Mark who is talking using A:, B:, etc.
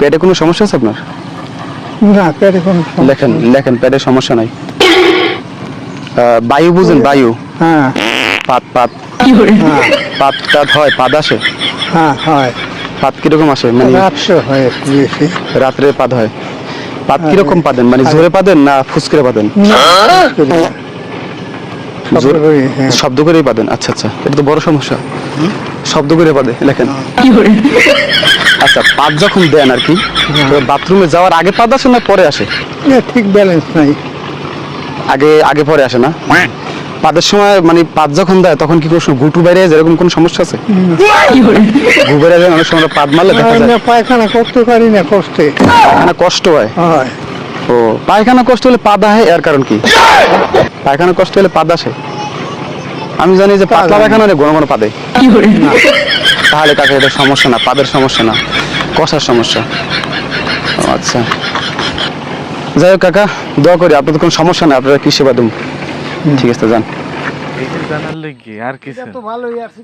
A: পেটে কোনো সমস্যা আছে আপনার?
B: না, পেটে কোনো সমস্যা
A: লেখেন
B: নেই।
A: লেখেন, পেটে সমস্যা নাই। বায়ু বুঝেন? বায়ু,
B: হ্যাঁ
A: পাত পাত
B: হ্যাঁ
A: পাত টাত হয়, পাদ আসে?
B: হ্যাঁ হয়।
A: পাত কিরকম আসে মানে?
B: রাত্রে হয় একটু বেশি।
A: রাত্রে পাদ হয়। পাদ
B: আর
A: কিরকম পাদেন মানে? জোরে পাদেন না ফুসকিরে পাদেন?
B: না, করি না। শব্দ করি, হ্যাঁ।
A: শব্দ করেই পাদেন? আচ্ছা আচ্ছা, এটা তো বড় সমস্যা। শব্দ করে পাদে, লেখেন। আচ্ছা, পাদ যখন দেন আর কি, তো বাথরুমে যাওয়ার আগে পাদ আসে না পরে আসে?
B: ঠিক ব্যালেন্স নাই।
A: আগে আগে পরে আসে না? পাদের সময় মানে পাদ যখন দেয় তখন কি কোনো গুটু বাইরে যায়, এরকম কোনো সমস্যা আছে? গু বেড়ে যায় অনেক সময়, পাদ মারলে দেখা যায়।
B: না, পায়খানা করতে পারি না, কষ্টে
A: পায়খানা কষ্ট হয়?
B: হয়।
A: ও, পায়খানা কষ্ট হলে পাদ আসে, এর কারণ কি? পায়খানা কষ্ট হলে পাদ আসে? আমি জানি যে পাতলা পায়খানা হলে ঘন ঘন পাদে। তাহলে কাকে এটা সমস্যা না, পাদের সমস্যা না, কষার সমস্যা। ও আচ্ছা, যাই হোক কাকা, দোয়া করি আপনাদের কোনো সমস্যা নেই, আপনারা কি সেবা দেব। ঠিক আছে, যান।
C: এই যে জানার লেগে আর কিছু
B: তো ভালোই আছে।